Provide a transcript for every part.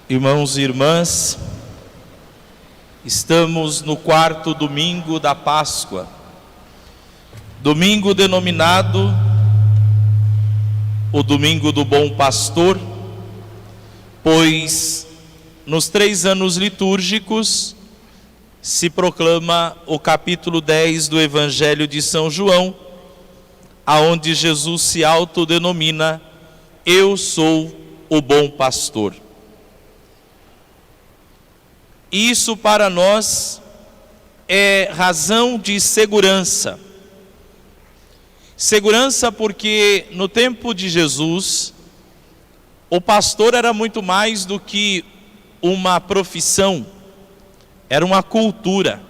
Irmãos e irmãs, estamos no quarto domingo da Páscoa, domingo denominado o Domingo do Bom Pastor, pois nos 3 anos litúrgicos se proclama o capítulo 10 do Evangelho de São João, aonde Jesus se autodenomina: Eu sou o bom pastor. Isso para nós é razão de segurança. Segurança porque no tempo de Jesus, o pastor era muito mais do que uma profissão, era uma cultura.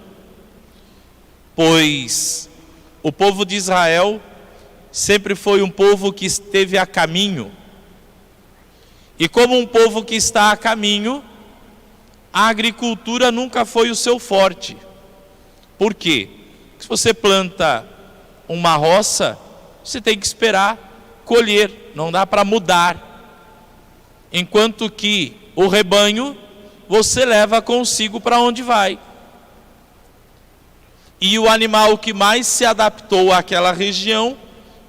Pois o povo de Israel sempre foi um povo que esteve a caminho. E como um povo que está a caminho, a agricultura nunca foi o seu forte. Por quê? Se você planta uma roça, você tem que esperar colher, não dá para mudar. Enquanto que o rebanho, você leva consigo para onde vai. E o animal que mais se adaptou àquela região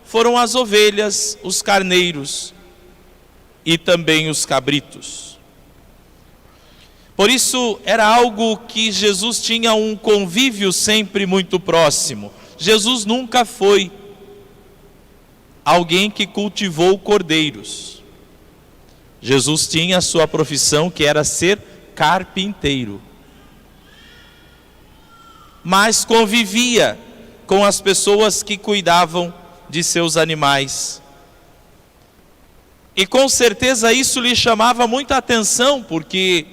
foram as ovelhas, os carneiros e também os cabritos. Por isso era algo que Jesus tinha um convívio sempre muito próximo. Jesus nunca foi alguém que cultivou cordeiros. Jesus tinha a sua profissão, que era ser carpinteiro. Mas convivia com as pessoas que cuidavam de seus animais. E com certeza isso lhe chamava muita atenção, porque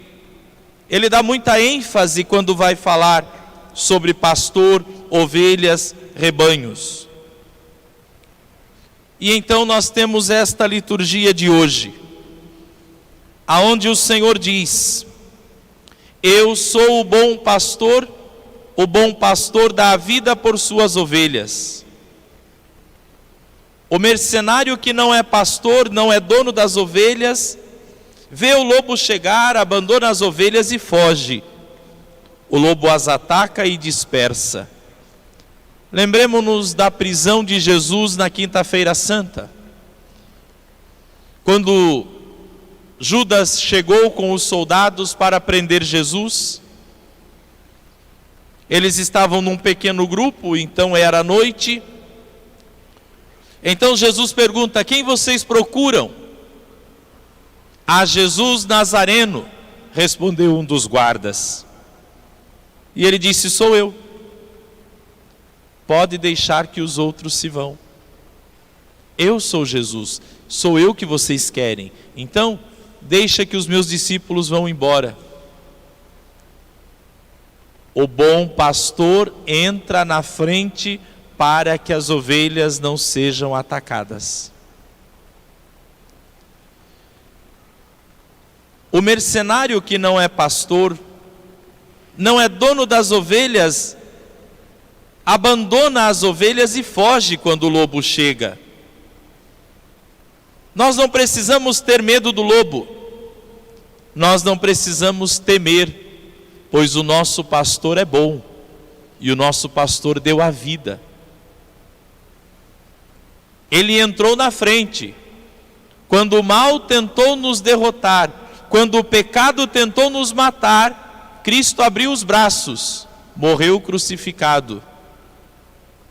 ele dá muita ênfase quando vai falar sobre pastor, ovelhas, rebanhos. E então nós temos esta liturgia de hoje, aonde o Senhor diz: Eu sou o bom pastor dá a vida por suas ovelhas. O mercenário que não é pastor, não é dono das ovelhas, vê o lobo chegar, abandona as ovelhas e foge. O lobo as ataca e dispersa. Lembremos-nos da prisão de Jesus na Quinta-feira Santa. Quando Judas chegou com os soldados para prender Jesus, eles estavam num pequeno grupo, então era noite. Então Jesus pergunta: Quem vocês procuram? A Jesus Nazareno, respondeu um dos guardas. E ele disse: Sou eu. Pode deixar que os outros se vão. Eu sou Jesus, sou eu que vocês querem. Então, deixa que os meus discípulos vão embora. O bom pastor entra na frente para que as ovelhas não sejam atacadas. O mercenário que não é pastor, não é dono das ovelhas, abandona as ovelhas e foge quando o lobo chega. Nós não precisamos ter medo do lobo, nós não precisamos temer, pois o nosso pastor é bom e o nosso pastor deu a vida. Ele entrou na frente quando o mal tentou nos derrotar, quando o pecado tentou nos matar. Cristo abriu os braços, morreu crucificado,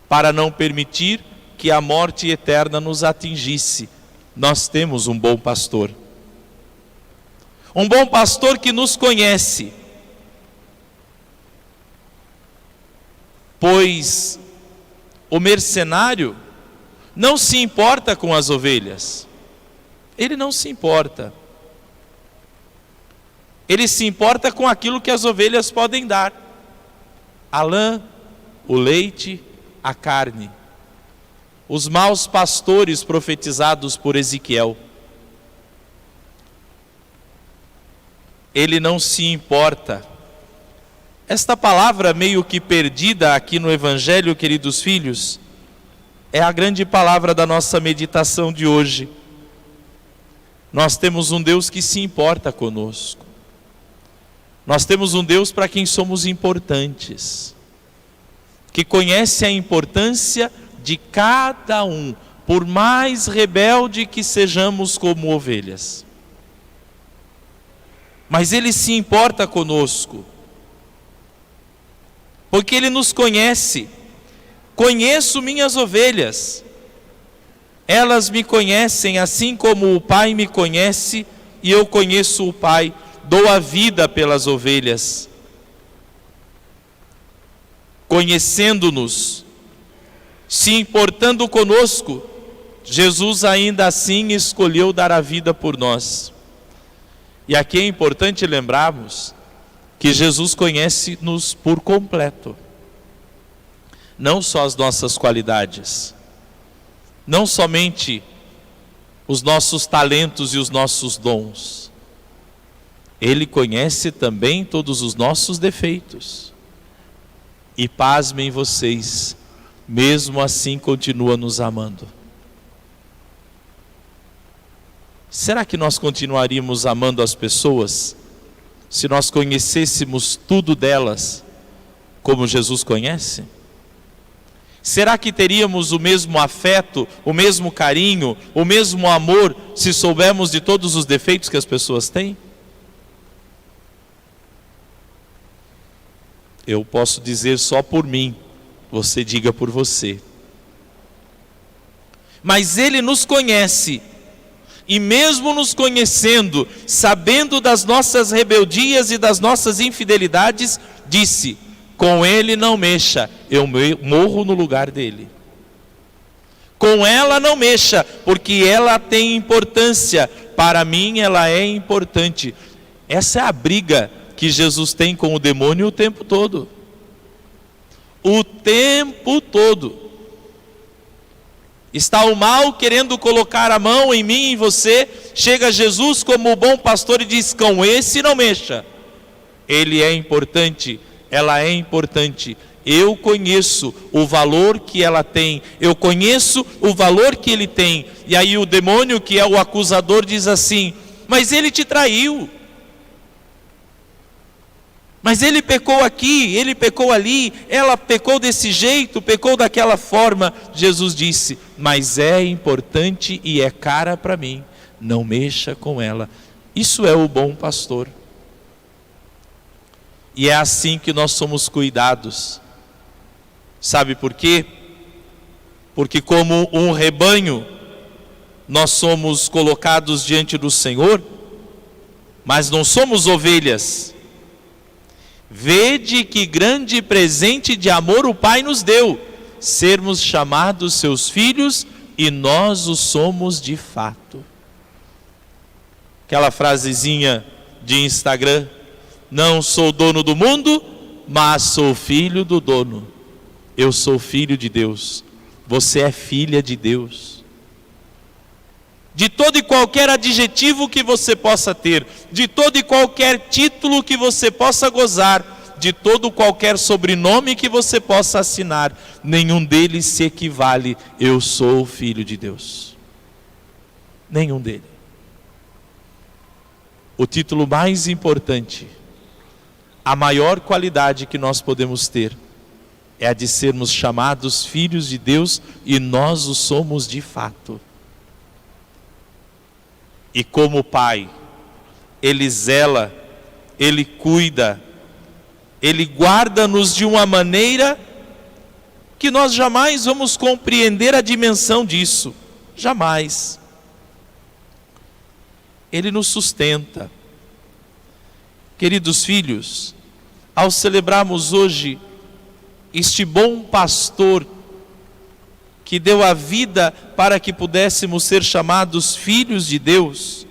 para não permitir que a morte eterna nos atingisse. Nós temos um bom pastor. Um bom pastor que nos conhece. Pois o mercenário não se importa com as ovelhas. Ele não se importa. Ele se importa com aquilo que as ovelhas podem dar: a lã, o leite, a carne. Os maus pastores profetizados por Ezequiel. Ele não se importa. Esta palavra meio que perdida aqui no Evangelho, queridos filhos, é a grande palavra da nossa meditação de hoje. Nós temos um Deus que se importa conosco. Nós temos um Deus para quem somos importantes, que conhece a importância de cada um, por mais rebelde que sejamos como ovelhas. Mas Ele se importa conosco, porque Ele nos conhece. Conheço minhas ovelhas, elas me conhecem assim como o Pai me conhece e eu conheço o Pai, dou a vida pelas ovelhas. Conhecendo-nos, se importando conosco, Jesus ainda assim escolheu dar a vida por nós. E aqui é importante lembrarmos que Jesus conhece-nos por completo. Não só as nossas qualidades, não somente os nossos talentos e os nossos dons. Ele conhece também todos os nossos defeitos. E pasmem vocês, mesmo assim continua nos amando. Será que nós continuaríamos amando as pessoas se nós conhecêssemos tudo delas como Jesus conhece? Será que teríamos o mesmo afeto, o mesmo carinho, o mesmo amor se soubermos de todos os defeitos que as pessoas têm? Eu posso dizer só por mim, você diga por você. Mas Ele nos conhece, e mesmo nos conhecendo, sabendo das nossas rebeldias e das nossas infidelidades, disse: com ele não mexa, eu morro no lugar dele. Com ela não mexa, porque ela tem importância, para mim ela é importante. Essa é a briga que Jesus tem com o demônio o tempo todo. O tempo todo. Está o mal querendo colocar a mão em mim e em você. Chega Jesus como o bom pastor e diz: com esse não mexa. Ele é importante, ela é importante. Eu conheço o valor que ela tem, eu conheço o valor que ele tem. E aí o demônio, que é o acusador, diz assim: mas ele te traiu. Mas ele pecou aqui, ele pecou ali, ela pecou desse jeito, pecou daquela forma. Jesus disse: mas é importante e é cara para mim, não mexa com ela. Isso é o bom pastor. E é assim que nós somos cuidados. Sabe por quê? Porque como um rebanho, nós somos colocados diante do Senhor, mas não somos ovelhas. Vede que grande presente de amor o Pai nos deu, sermos chamados seus filhos, e nós o somos de fato. Aquela frasezinha de Instagram: não sou dono do mundo, mas sou filho do dono. Eu sou filho de Deus, você é filha de Deus. De todo e qualquer adjetivo que você possa ter, de todo e qualquer título que você possa gozar, de todo qualquer sobrenome que você possa assinar, nenhum deles se equivale: eu sou filho de Deus. Nenhum deles. O título mais importante, a maior qualidade que nós podemos ter, é a de sermos chamados filhos de Deus, e nós o somos de fato. E como Pai, Ele zela, Ele cuida, Ele guarda-nos de uma maneira que nós jamais vamos compreender a dimensão disso. Jamais. Ele nos sustenta. Queridos filhos, ao celebrarmos hoje este bom pastor que deu a vida para que pudéssemos ser chamados filhos de Deus,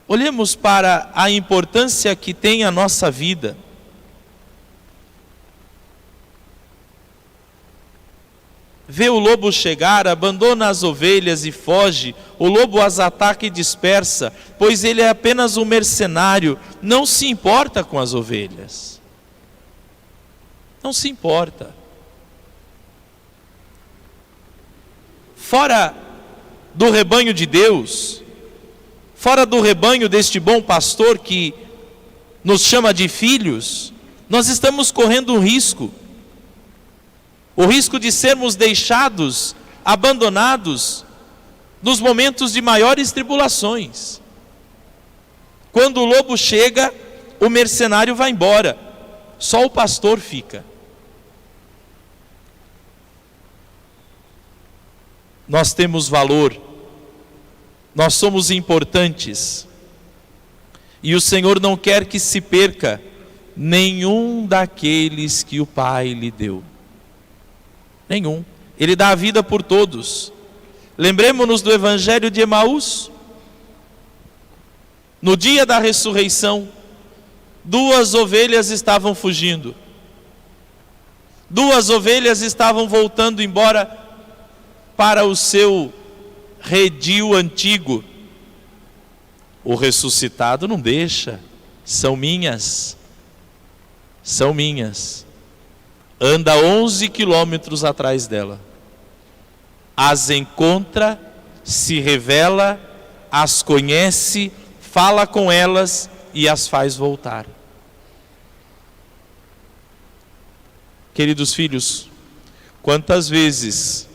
olhemos para a importância que tem a nossa vida. Vê o lobo chegar, abandona as ovelhas e foge. O lobo as ataca e dispersa, pois ele é apenas um mercenário, não se importa com as ovelhas. Não se importa. Fora do rebanho de Deus, fora do rebanho deste bom pastor que nos chama de filhos, nós estamos correndo um risco. O risco de sermos deixados, abandonados, nos momentos de maiores tribulações. Quando o lobo chega, o mercenário vai embora, só o pastor fica. Nós temos valor, nós somos importantes, e o Senhor não quer que se perca nenhum daqueles que o Pai lhe deu. Nenhum. Ele dá a vida por todos. Lembremos-nos do Evangelho de Emaús. No dia da ressurreição, 2 ovelhas estavam fugindo. 2 ovelhas estavam voltando embora para o seu redil antigo. O ressuscitado não deixa. São minhas. São minhas. Anda 11 quilômetros atrás dela. As encontra, se revela, as conhece, fala com elas e as faz voltar. Queridos filhos, quantas vezes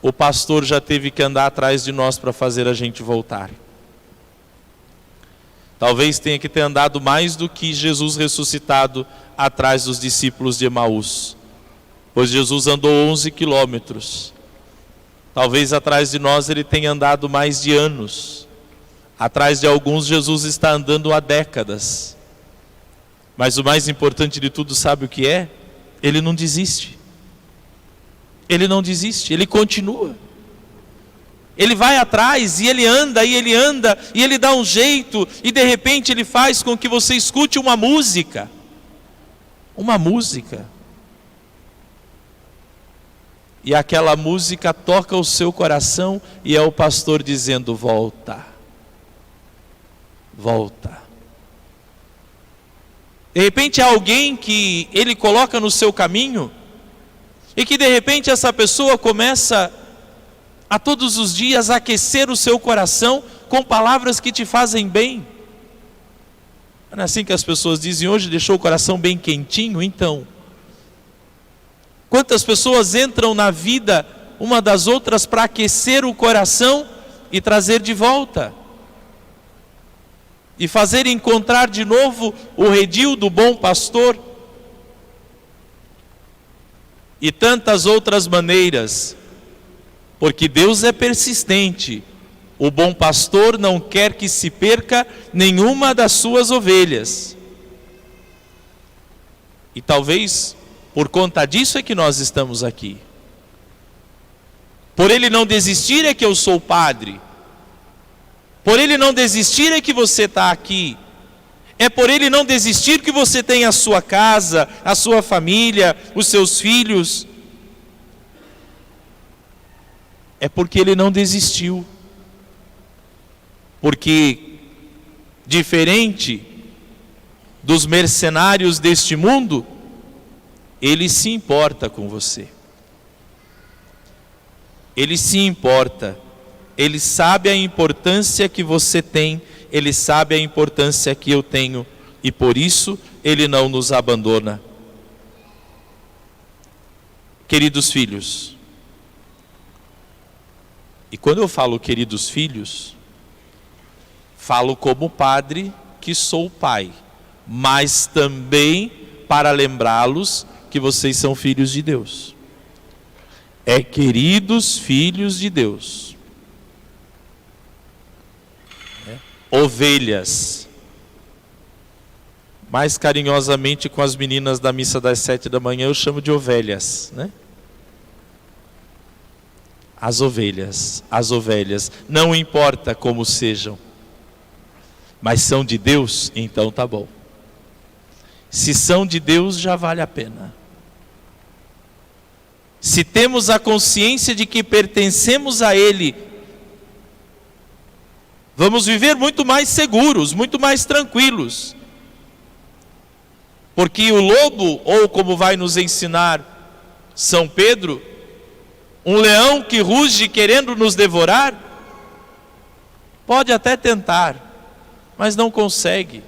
o pastor já teve que andar atrás de nós para fazer a gente voltar? Talvez tenha que ter andado mais do que Jesus ressuscitado atrás dos discípulos de Emaús, pois Jesus andou 11 quilômetros. Talvez atrás de nós ele tenha andado mais de anos. Atrás de alguns Jesus está andando há décadas. Mas o mais importante de tudo, sabe o que é? Ele não desiste. Ele não desiste, ele continua. Ele vai atrás e ele anda, e ele anda, e ele dá um jeito, e de repente ele faz com que você escute uma música. Uma música. E aquela música toca o seu coração, e é o pastor dizendo: volta, volta. De repente há alguém que ele coloca no seu caminho, e que de repente essa pessoa começa a todos os dias aquecer o seu coração com palavras que te fazem bem. Não é assim que as pessoas dizem hoje: deixou o coração bem quentinho? Então, quantas pessoas entram na vida uma das outras para aquecer o coração e trazer de volta, e fazer encontrar de novo o redil do bom pastor, e tantas outras maneiras, porque Deus é persistente. O bom pastor não quer que se perca nenhuma das suas ovelhas. E talvez por conta disso é que nós estamos aqui. Por ele não desistir é que eu sou padre. Por ele não desistir é que você está aqui. É por ele não desistir que você tem a sua casa, a sua família, os seus filhos. É porque ele não desistiu. Porque, diferente dos mercenários deste mundo, ele se importa com você. Ele se importa. Ele sabe a importância que você tem. Ele sabe a importância que eu tenho. E por isso, ele não nos abandona. Queridos filhos, e quando eu falo queridos filhos, falo como padre que sou pai, mas também para lembrá-los que vocês são filhos de Deus. É queridos filhos de Deus. Ovelhas. Mais carinhosamente com as meninas da missa das 7 da manhã eu chamo de ovelhas, né? As ovelhas, não importa como sejam, mas são de Deus, então tá bom. Se são de Deus, já vale a pena. Se temos a consciência de que pertencemos a Ele, vamos viver muito mais seguros, muito mais tranquilos. Porque o lobo, ou como vai nos ensinar São Pedro, um leão que ruge querendo nos devorar, pode até tentar, mas não consegue.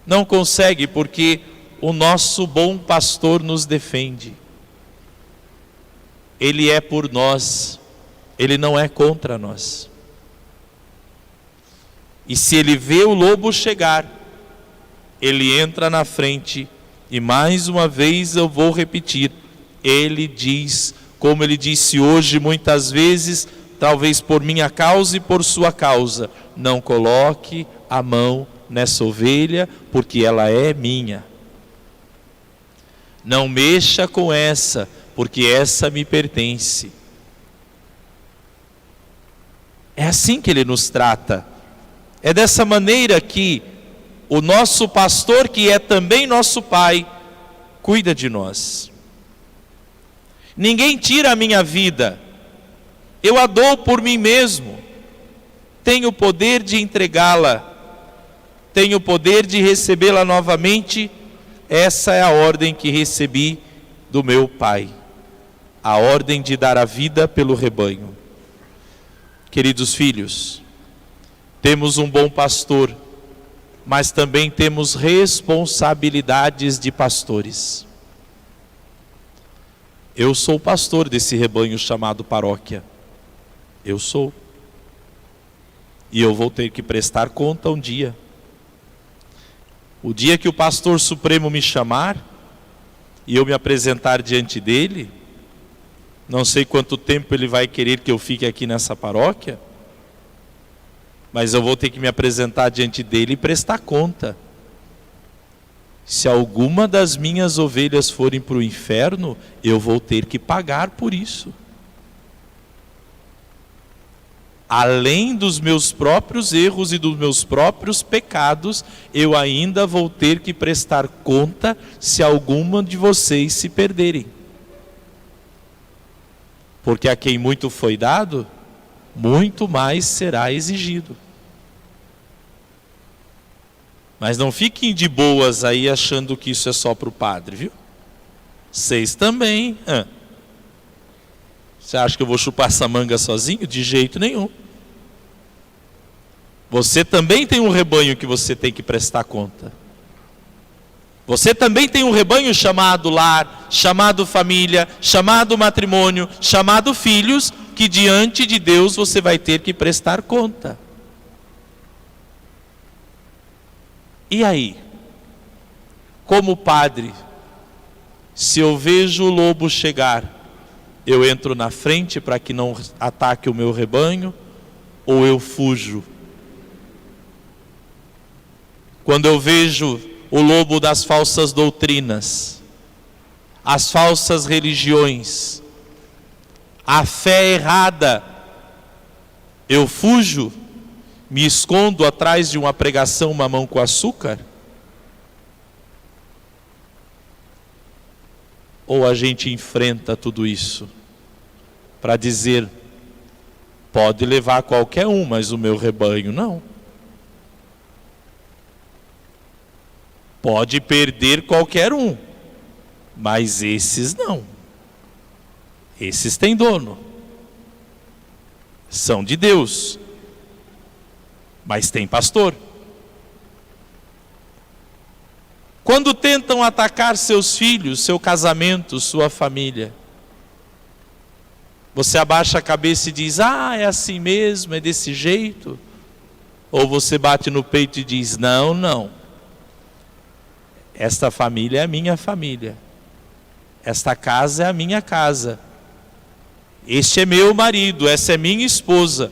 Não consegue, porque o nosso bom pastor nos defende. Ele é por nós, ele não é contra nós. E se ele vê o lobo chegar, ele entra na frente, e mais uma vez eu vou repetir, ele diz, como ele disse hoje muitas vezes, talvez por minha causa e por sua causa, não coloque a mão nessa ovelha, porque ela é minha. Não mexa com essa, porque essa me pertence. É assim que ele nos trata. É dessa maneira que o nosso pastor, que é também nosso pai, cuida de nós. Ninguém tira a minha vida, eu a dou por mim mesmo. Tenho o poder de entregá-la, tenho o poder de recebê-la novamente. Essa é a ordem que recebi do meu pai, a ordem de dar a vida pelo rebanho. Queridos filhos, temos um bom pastor, mas também temos responsabilidades de pastores. Eu sou pastor desse rebanho chamado paróquia. Eu sou. E eu vou ter que prestar conta um dia. O dia que o pastor supremo me chamar e eu me apresentar diante dele, não sei quanto tempo ele vai querer que eu fique aqui nessa paróquia, mas eu vou ter que me apresentar diante dele e prestar conta. Se alguma das minhas ovelhas forem para o inferno, eu vou ter que pagar por isso. Além dos meus próprios erros e dos meus próprios pecados, eu ainda vou ter que prestar conta se alguma de vocês se perderem. Porque a quem muito foi dado, muito mais será exigido. Mas não fiquem de boas aí achando que isso é só para o padre, viu? Vocês também. Você acha que eu vou chupar essa manga sozinho? De jeito nenhum. Você também tem um rebanho que você tem que prestar conta. Você também tem um rebanho chamado lar, chamado família, chamado matrimônio, chamado filhos, que diante de Deus você vai ter que prestar conta. E aí? Como padre, se eu vejo o lobo chegar, eu entro na frente para que não ataque o meu rebanho, ou eu fujo? Quando eu vejo o lobo das falsas doutrinas, as falsas religiões, a fé errada, eu fujo? Me escondo atrás de uma pregação mamão com açúcar? Ou a gente enfrenta tudo isso para dizer, pode levar qualquer um, mas o meu rebanho não. Pode perder qualquer um, mas esses não. Esses têm dono. São de Deus. Mas tem pastor. Quando tentam atacar seus filhos, seu casamento, sua família, você abaixa a cabeça e diz, é assim mesmo, é desse jeito? Ou você bate no peito e diz, não, esta família é a minha família, esta casa é a minha casa, este é meu marido, essa é minha esposa,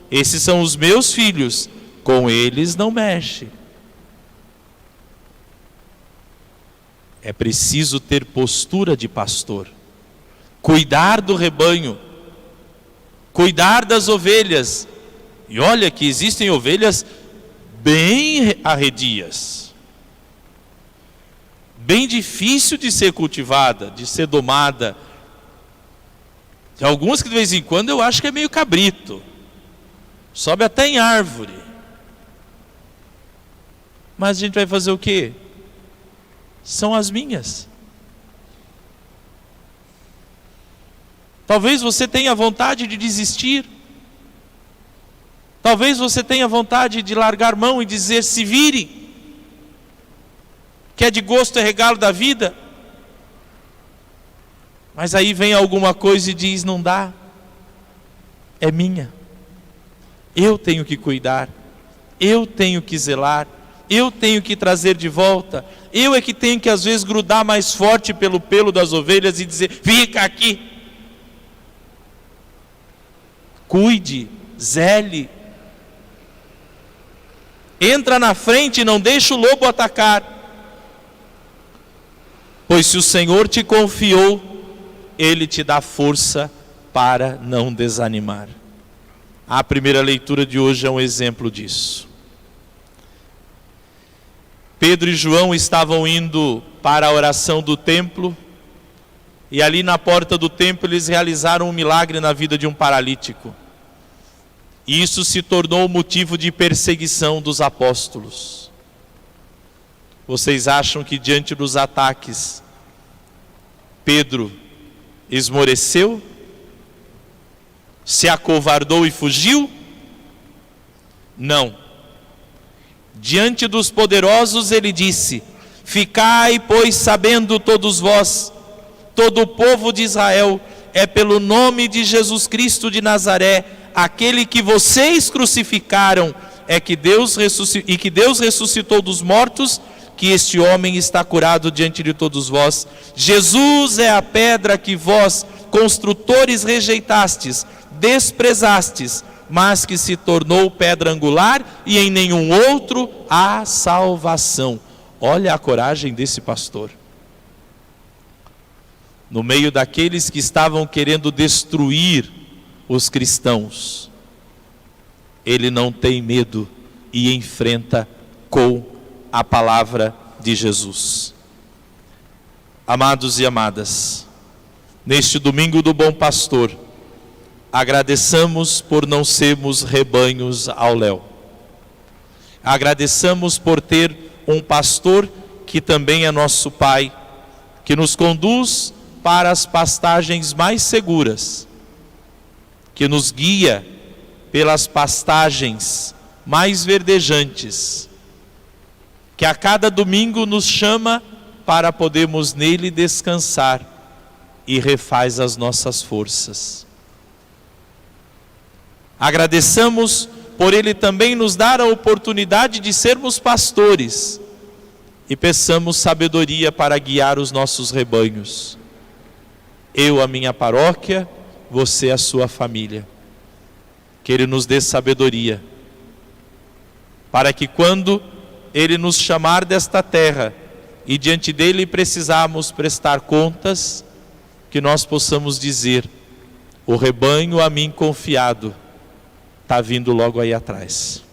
esses são os meus filhos, com eles não mexe. É preciso ter postura de pastor, cuidar do rebanho, cuidar das ovelhas. E olha que existem ovelhas bem arredias, bem difícil de ser cultivada, de ser domada. Tem algumas que de vez em quando eu acho que é meio cabrito, sobe até em árvore. Mas a gente vai fazer o quê? São as minhas. Talvez você tenha vontade de desistir. Talvez você tenha vontade de largar mão e dizer, se vire. que é de gosto, é regalo da vida. Mas aí vem alguma coisa e diz: não dá, é minha, eu tenho que cuidar, eu tenho que zelar, eu tenho que trazer de volta, eu é que tenho que às vezes grudar mais forte pelo pelo das ovelhas e dizer: fica aqui, cuide, zele, entra na frente e não deixa o lobo atacar. Pois se o Senhor te confiou, Ele te dá força para não desanimar. A primeira leitura de hoje é um exemplo disso. Pedro e João estavam indo para a oração do templo, e ali na porta do templo eles realizaram um milagre na vida de um paralítico. E isso se tornou motivo de perseguição dos apóstolos. Vocês acham que diante dos ataques, Pedro esmoreceu? Se acovardou e fugiu? Não. Diante dos poderosos ele disse: ficai, pois, sabendo todos vós, todo o povo de Israel, é pelo nome de Jesus Cristo de Nazaré, aquele que vocês crucificaram, que Deus ressuscitou dos mortos, que este homem está curado diante de todos vós. Jesus é a pedra que vós, construtores, rejeitastes, desprezastes, mas que se tornou pedra angular, e em nenhum outro há salvação. Olha a coragem desse pastor. No meio daqueles que estavam querendo destruir os cristãos, ele não tem medo e enfrenta com a palavra de Jesus. Amados e amadas, neste domingo do Bom Pastor, agradeçamos por não sermos rebanhos ao léu. Agradeçamos por ter um pastor que também é nosso Pai, que nos conduz para as pastagens mais seguras, que nos guia pelas pastagens mais verdejantes, que a cada domingo nos chama para podermos nele descansar e refaz as nossas forças. Agradeçamos por ele também nos dar a oportunidade de sermos pastores, e peçamos sabedoria para guiar os nossos rebanhos. Eu, a minha paróquia, você, a sua família. Que ele nos dê sabedoria, para que quando ele nos chamar desta terra e diante dele precisarmos prestar contas, que nós possamos dizer: o rebanho a mim confiado está vindo logo aí atrás.